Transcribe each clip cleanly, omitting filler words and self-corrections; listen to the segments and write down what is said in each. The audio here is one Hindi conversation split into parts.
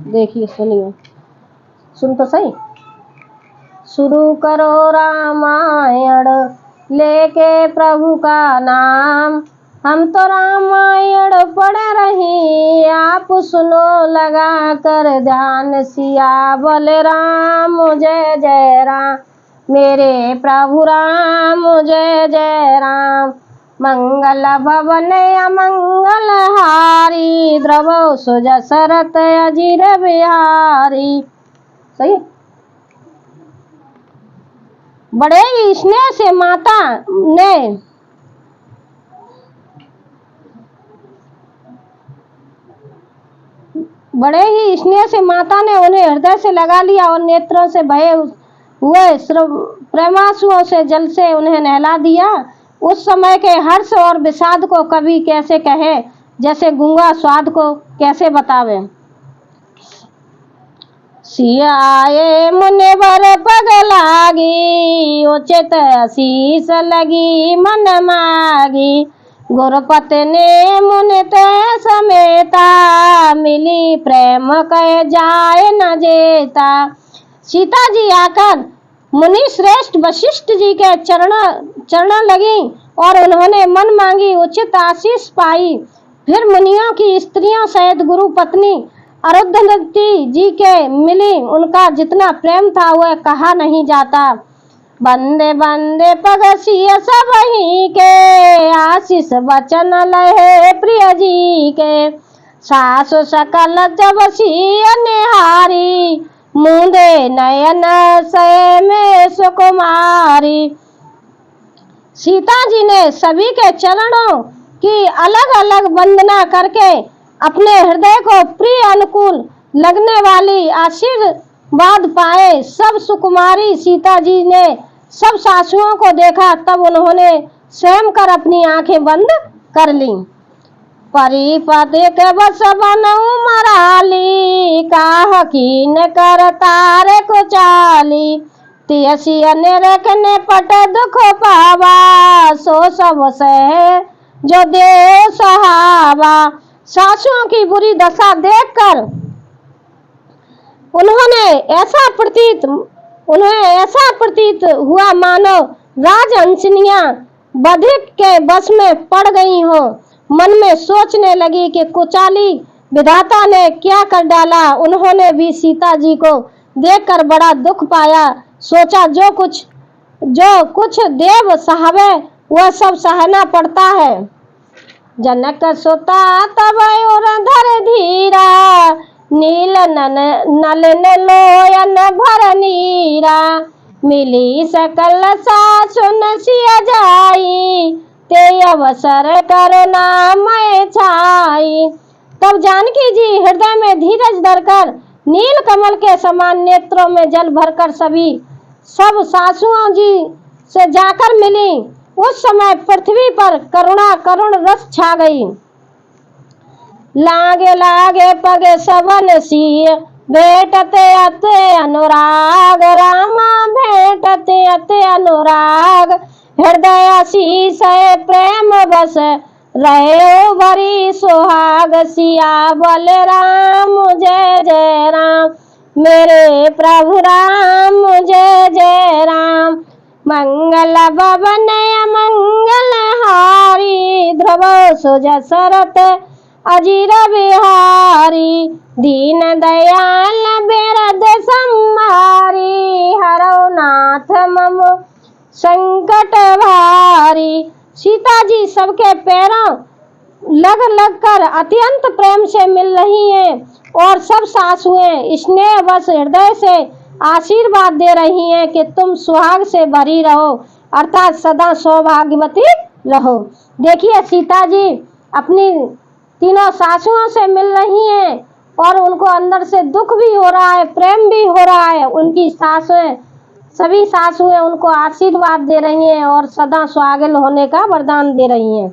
देखिए सुनिए, सुन तो सही। शुरू करो रामायण लेके प्रभु का नाम, हम तो रामायण पढ़ रही, आप सुनो लगा कर ध्यान। सिया बोले राम जय जय राम, मेरे प्रभु राम जय जय राम। मंगल भवन अमंगल हारी, द्रवो सुजसरत अजीर बिहारी। सही। बड़े ही स्नेह से माता ने उन्हें हृदय से लगा लिया और नेत्रों से बहे हुए प्रेमांसुओं से जल से उन्हें नहला दिया। उस समय के हर्ष और विषाद को कवि कैसे कहे, जैसे गूंगा स्वाद को कैसे बतावे। सिया आए मुनिवर पग लागी, उचित आशीष लगी मन मागी। गुरुपति ने मुनि ते समेता, मिली प्रेम कह जाए न जेता। सीता जी आकर मुनि श्रेष्ठ वशिष्ठ जी के चरणों लगी और उन्होंने मन मांगी उचित आशीष पाई। फिर मुनियों की स्त्रियों सहित गुरु पत्नी अरुंधति जी के मिली। उनका जितना प्रेम था वह कहा नहीं जाता। बंदे बंदे पग सिय सब ही के, आशीष वचन लहे प्रिय जी के। सासु सकल जब सिय निहारी, मूंदे नयन सय में सुकुमारी। सीता जी ने सभी के चरणों की अलग अलग वंदना करके अपने हृदय को प्रिय अनुकूल लगने वाली आशीर्वाद पाए। सब सुकुमारी सीता जी ने सब सासुओं को देखा, तब उन्होंने स्वयं कर अपनी आंखें बंद कर ली। परिपति के बस बनऊ मराली, काह कीन कर तारे को चाली। तियसिया ने रखने पट दुख पावा, सो सब सहे जो देव सहावा। सासुओं की बुरी दशा देखकर उन्हें ऐसा प्रतीत हुआ मानो राजहंसिनियां बधिक के बस में पड़ गई हो। मन में सोचने लगी कि कुचाली विधाता ने क्या कर डाला। उन्होंने भी सीता जी को देखकर बड़ा दुख पाया। सोचा जो कुछ देव सहावे वह सब सहना पड़ता है। जनक सुता तब धर धीरा, नील नलन लोयन भर नीरा। मिली सकल सासुन सिय जाई, ते अवसर करुणा मैं छाई। तब जानकी जी हृदय में धीरज धरकर नील कमल के समान नेत्रों में जल भरकर सब सासुओं जी से जाकर मिली। उस समय पृथ्वी पर करुण रस छा गई। लागे लागे पगे सबन सिय, भेटते अते अनुराग। रामा भेटते अते अनुराग, हृदय आशीष प्रेम बस रहे भरी सुहाग। सिया बोले राम जय जय राम, मेरे प्रभु राम जय जय राम। मंगल भवन अमंगल हारी, ध्रुव सुजसरत अजीर बिहारी। दीन दयाल बेरद संहारी, हरौ नाथ मम संकट भारी। सीता जी सबके पैरों लग कर अत्यंत प्रेम से मिल रही हैं और सब सासुएं स्नेह बस हृदय से आशीर्वाद दे रही हैं कि तुम सुहाग से भरी रहो, अर्थात सदा सौभाग्यवती रहो। देखिए सीता जी अपनी तीनों सासुओं से मिल रही हैं और उनको अंदर से दुख भी हो रहा है, प्रेम भी हो रहा है। उनकी सभी सासुएं उनको आशीर्वाद दे रही हैं और सदा सुहागिन होने का वरदान दे रही हैं।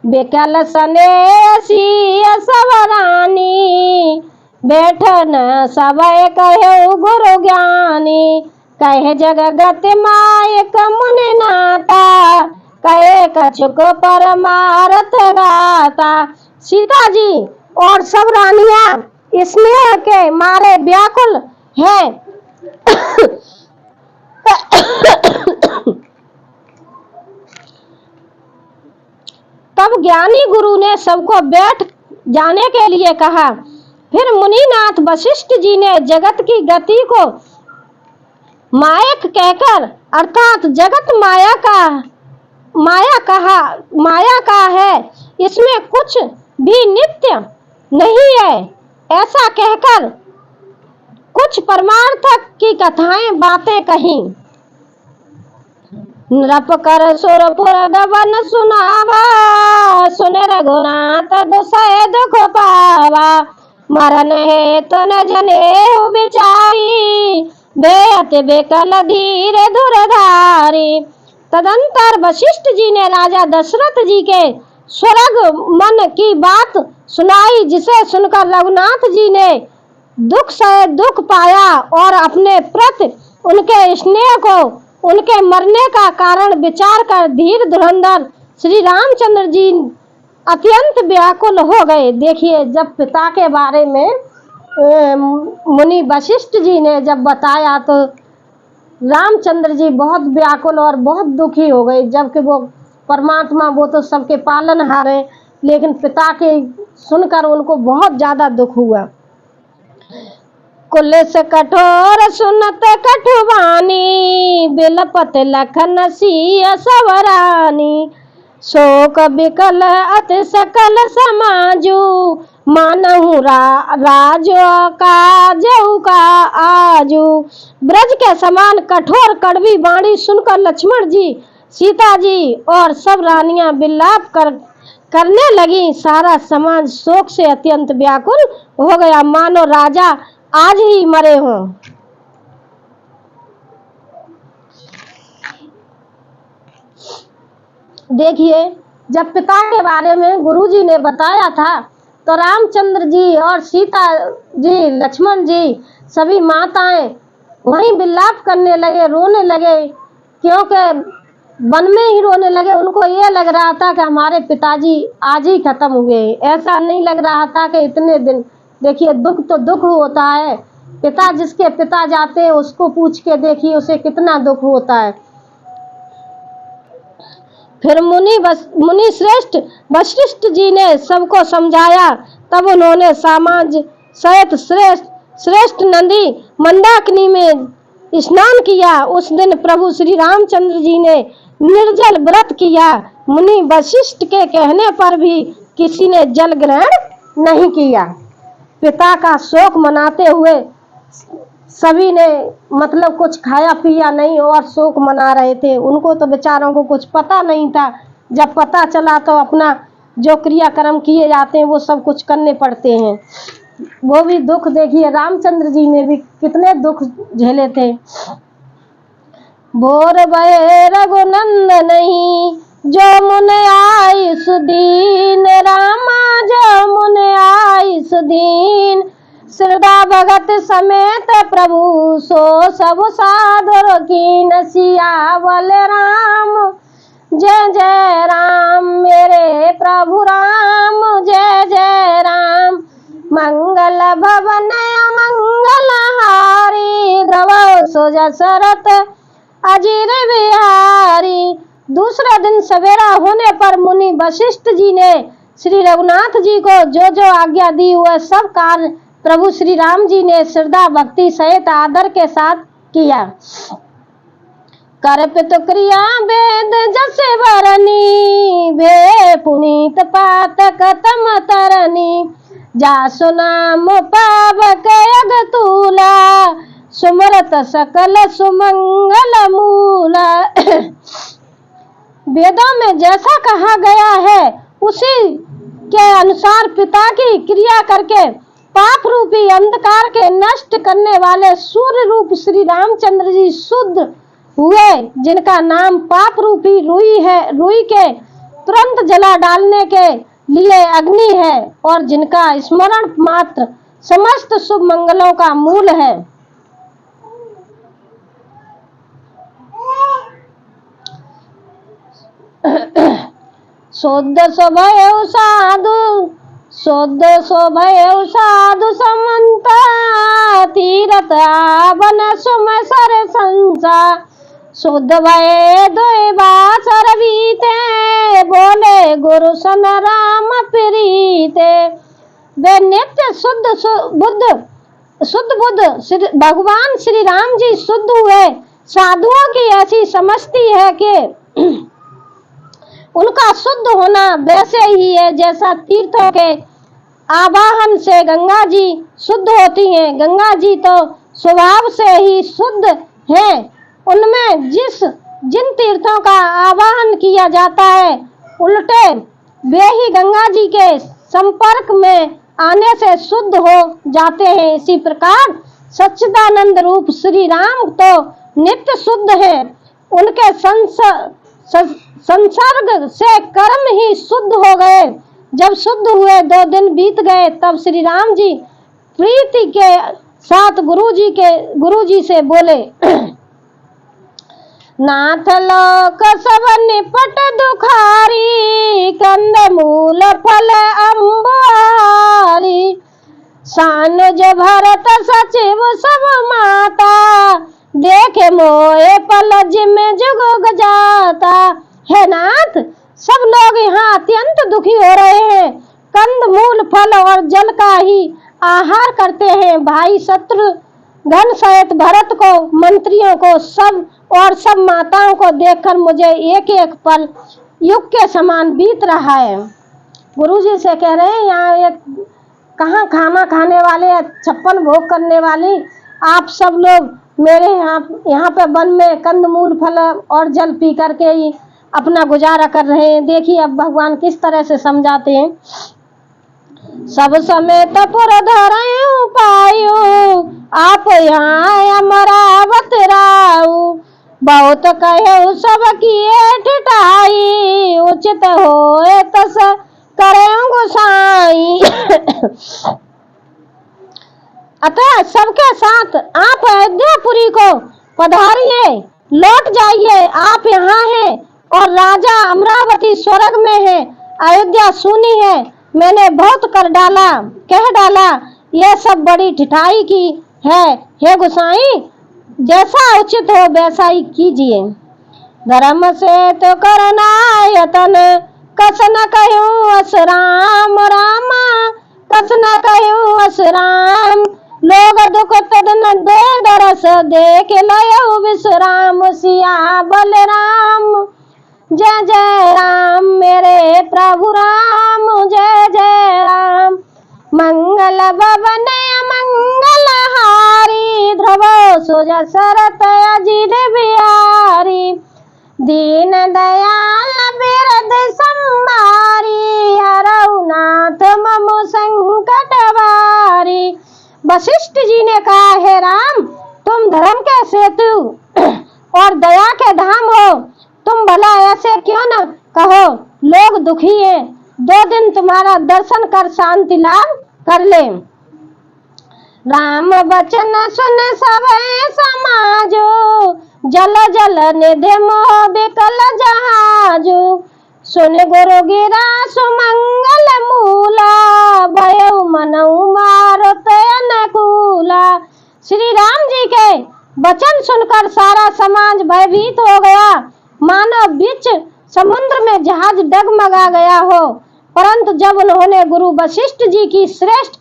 बेकल सनेसी सवरानी, बैठन सबय कहे गुरु ज्ञानी। कहे जगत मायक मुनि नाता, कहे कछुक परमारथ गाता। सीता जी और सब रानियां स्नेह के मारे व्याकुल है। तब ज्ञानी गुरु ने सबको बैठ जाने के लिए कहा। फिर मुनिनाथ वशिष्ठ जी ने जगत की गति को मायक कहकर, अर्थात जगत माया का है, इसमें कुछ भी नित्य नहीं है, ऐसा कहकर कुछ परमार्थक की कथाएं बातें कही। नृप कर सुरपुर गवन सुनावा, सुन रघुनाथ दुसह दुख पावा, मरण है तो न जने बिचारी, बेअत बेकल धीर धुरधारी। तदंतर वशिष्ठ जी ने राजा दशरथ जी के स्वर्ग मन की बात सुनाई, जिसे सुनकर रघुनाथ जी ने दुख से दुख पाया और अपने प्रति उनके स्नेह को उनके मरने का कारण विचार कर धीर धुरंधर श्री रामचंद्र जी अत्यंत व्याकुल हो गए। देखिए, जब पिता के बारे में मुनि वशिष्ठ जी ने जब बताया तो रामचंद्र जी बहुत व्याकुल और बहुत दुखी हो गए, जबकि वो परमात्मा, वो तो सबके पालनहार हैं, लेकिन पिता के सुनकर उनको बहुत ज्यादा दुख हुआ। कुल से कठोर सुनत कठुवानी, बिलपत लखन सिय सवरानी, शोक बिकल अति सकल समाजू, मानहु राजो का जऊ का आजू। ब्रज के समान कठोर कड़वी वाणी सुनकर लक्ष्मण जी, सीता जी और सब रानियां विलाप करने लगी। सारा समाज शोक से अत्यंत व्याकुल हो गया, मानो राजा आज ही मरे हों। देखिए, जब पिता के बारे में गुरुजी ने बताया था तो रामचंद्र जी और सीता जी, लक्ष्मण जी, सभी माताएं वहीं विलाप करने लगे, रोने लगे, क्योंकि वन में ही रोने लगे। उनको ये लग रहा था कि हमारे पिताजी आज ही खत्म हुए, ऐसा नहीं लग रहा था कि इतने दिन। देखिए, दुख तो दुख होता है, पिता जिसके पिता जाते हैं उसको पूछ के देखिए उसे कितना दुख होता है। फिर मुनि श्रेष्ठ वशिष्ठ जी ने सबको समझाया। तब उन्होंने समाज सहित श्रेष्ठ नदी मंदाकिनी में स्नान किया। उस दिन प्रभु श्री रामचंद्र जी ने निर्जल व्रत किया। मुनि वशिष्ठ के कहने पर भी किसी ने जल ग्रहण नहीं किया। पिता का शोक मनाते हुए सभी ने मतलब कुछ खाया पिया नहीं और शोक मना रहे थे। उनको तो बेचारों को कुछ पता नहीं था। जब पता चला तो अपना जो क्रियाक्रम किए जाते हैं वो सब कुछ करने पड़ते हैं। वो भी दुख, देखिए रामचंद्र जी ने भी कितने दुख झेले थे। भोर भये रघुनंदनहि, जो मुन आई सुदीन, रामा जो मुन आई सुदीन, श्रद्धा भगत समेत प्रभु सो सब साधुर कीन, सियावल राम जय जय राम, मेरे प्रभु राम जय जय राम। मंगल भवन मंगल हारी, द्रव सो जसरथ अजीर बिहारी। दूसरे दिन सवेरा होने पर मुनि वशिष्ठ जी ने श्री रघुनाथ जी को जो जो आज्ञा दी वह सब कार्य प्रभु श्री राम जी ने श्रद्धा भक्ति सहित आदर के साथ किया। कर पितु क्रिया वेद जसे वरनी, भे पुनीत पातक तम तरनी, जा सुनाम पावक यग तूला, सुमरत सकल सुमंगल मूला। वेदों में जैसा कहा गया है उसी के अनुसार पिता की क्रिया करके पाप रूपी अंधकार के नष्ट करने वाले सूर्य रूप श्री रामचंद्र जी शुद्ध हुए, जिनका नाम पाप रूपी रुई है, रुई के तुरंत जला डालने के लिए अग्नि है और जिनका स्मरण मात्र समस्त शुभ मंगलों का मूल है। शुद्ध स्वभय साधु शुद्ध शोभय साधु समंत तीरथ आवन सुम सर संसा शुद्ध भय दोय बासर बीते बोले गुरु सन राम प्रीते। वे नित्य शुद्ध बुद्ध भगवान श्री राम जी शुद्ध हुए। साधुओं की ऐसी समझती है कि उनका शुद्ध होना वैसे ही है जैसा तीर्थों के आवाहन से गंगा जी शुद्ध होती हैं। गंगा जी तो स्वभाव से ही शुद्ध हैं। उनमें जिन तीर्थों का आवाहन किया जाता है उल्टे वे ही गंगा जी के संपर्क में आने से शुद्ध हो जाते हैं। इसी प्रकार सच्चिदानंद रूप श्री राम तो नित्य शुद्ध है। उनके संसर्ग से कर्म ही शुद्ध हो गए। जब शुद्ध हुए 2 दिन बीत गए तब श्री राम जी प्रीति के साथ गुरु जी से बोले, नाथ लोक सब निपट दुखारी कंद मूल फल अम्बारी सानुज भरत सचिव सब माता देखे मोए पलज में जुग जाता। है नाथ, सब लोग यहाँ अत्यंत दुखी हो रहे हैं। कंद मूल फल और जल का ही आहार करते हैं। भाई शत्रुघ्न सहित भरत को, मंत्रियों को, सब माताओं को देखकर मुझे एक एक पल युग के समान बीत रहा है। गुरुजी से कह रहे हैं, यहाँ एक कहाँ खाना खाने वाले, 56 भोग करने वाले आप सब लोग मेरे यहाँ पे वन में कंदमूल फल और जल पी करके ही अपना गुजारा कर रहे हैं। देखिए अब भगवान किस तरह से समझाते हैं। सब समेत पुर धरऊ पायु आप यहाँ अमरावत राऊ बहुत कहे सब किए ठिठाई उचित होए तस करें गोसाई। अतः सबके साथ आप अयोध्यापुरी को पधारिए, लौट जाइए। आप यहाँ हैं और राजा अमरावती स्वर्ग में है, अयोध्या सूनी है। मैंने बहुत कह डाला, यह सब बड़ी ठिठाई की है। हे गोसाई, जैसा उचित हो वैसा ही कीजिए। धर्म से तो करना यतन कस न कहूँ अस राम रामा कस न कहूँ अस राम लोग दुख तद न दे दरस देख लयो विश्राम सिया बलराम जय जय राम मेरे प्रभु राम जय जय राम। मंगल भवन मंगल हारी ध्रुव सुज सरत अजित बिहारी दीन दयाल बिरद संभारी हरऊ नाथ ममु संकट वारी। वशिष्ठ जी ने कहा, हे राम, तुम धर्म के सेतु और दया के धाम हो। तुम भला ऐसे क्यों न कहो, लोग दुखी हैं। 2 दिन तुम्हारा दर्शन कर शांति लाभ कर ले। राम वचन सुन सब समाजो जल जल निधि मोह बिकल जहाजो सुन गुरु गिरा सुमंगल मूला भयउ मनऊ मारुत अनुकूला। श्री राम जी के वचन सुनकर सारा समाज भयभीत हो गया, मानो बीच समुद्र में जहाज डगमगा गया हो। परंतु जब उन्होंने गुरु वशिष्ठ जी की श्रेष्ठ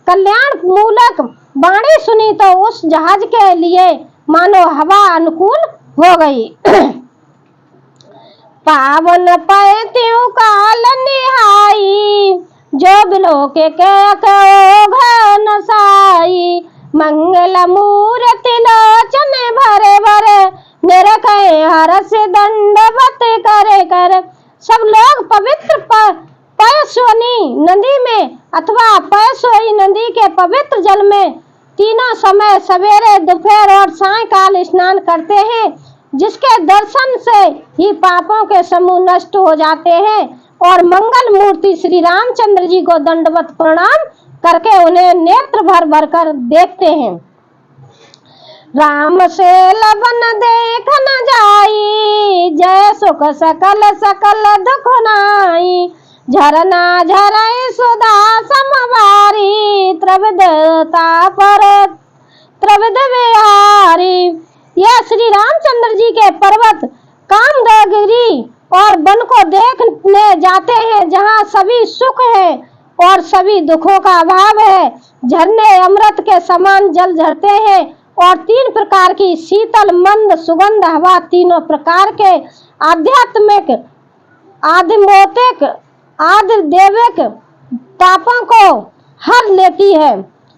कल्याण मूलक वाणी सुनी तो उस जहाज के लिए मानो हवा अनुकूल हो गई। पावन पय त्यों काल निहाई जो बिलो के घन साई मंगल मूर्ति लोचन भरे भरे निरखे हरस दंडवत करे कर। सब लोग पवित्र पयस्विनी नदी में अथवा पयस्वी नदी के पवित्र जल में तीनों समय सवेरे, दोपहर और सायंकाल स्नान करते हैं, जिसके दर्शन से ही पापों के समूह नष्ट हो जाते हैं और मंगल मूर्ति श्री रामचंद्र जी को दंडवत प्रणाम करके उन्हें नेत्र भर भर कर देखते हैं। राम से लबन देख न जाई जय सुख सकल सकल दुख नाई झरना झरे सुधा समवारी त्रिविधता पर त्रिविध विहारी। यह श्री रामचंद्र जी के पर्वत कामदगिरी और वन को देखने जाते हैं, जहाँ सभी सुख है और सभी दुखों का अभाव है। झरने अमृत के समान जल झरते हैं और 3 प्रकार की शीतल मंद सुगंध हवा तीनों प्रकार के आध्यात्मिक आधिमौतिक आदिदेविक पापों को हर लेती है।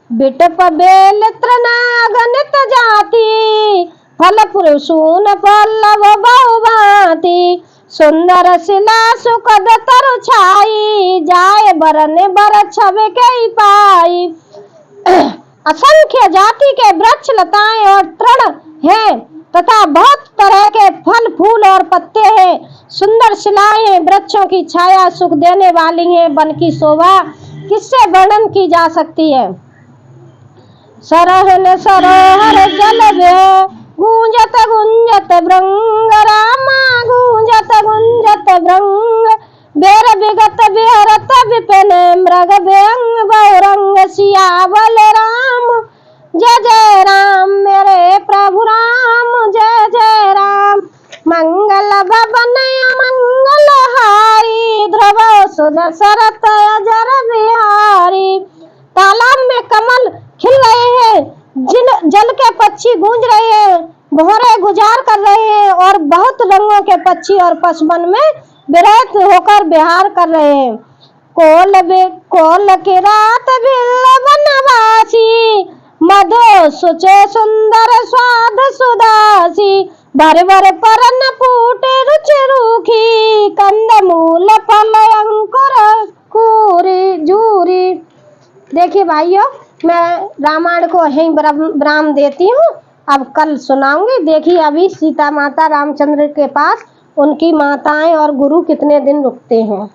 बिटप बेल तृणागनित जाति फल पुरुषून पल्लव बहुभांति। सुंदर शिला सुखद तरु छाई जाए बरन बर छब के पाई। असंख्य जाति के वृक्ष लताएं और तृण हैं तथा बहुत तरह के फल फूल और पत्ते हैं। सुंदर शिलाएं वृक्षों की छाया सुख देने वाली हैं। वन की शोभा किससे वर्णन की जा सकती है। सरहन सरोहर जल में गूंजत गुंजत भृंग रामा गूंजत गुंजत भृंग। बेर विगत बिहरत विपिन मृग व्यंग बहुरंग सियावल राम। जय जय राम मेरे प्रभु राम जय जय राम। मंगल भवन मंगल हारी ध्रुव सुध सरत अजर बिहारी। तालाब में कमल खिल रहे हैं, जिन जल के पक्षी गूंज रहे हैं, भौरे गुजार कर रहे हैं और बहुत रंगों के पक्षी और पशुवन में विरहित होकर विहार कर रहे हैं। कोल की रात बिल बनवासी मधु सुचे सुंदर स्वाद सुदासी। भर भर परन फूटे रुचि रूखी कंद मूल फल अंकुर कूरी जूरी। देखिए भाइयों, मैं रामायण को यहीं विराम देती हूँ। अब कल सुनाऊंगी। देखिए अभी सीता माता रामचंद्र के पास उनकी माताएं और गुरु कितने दिन रुकते हैं।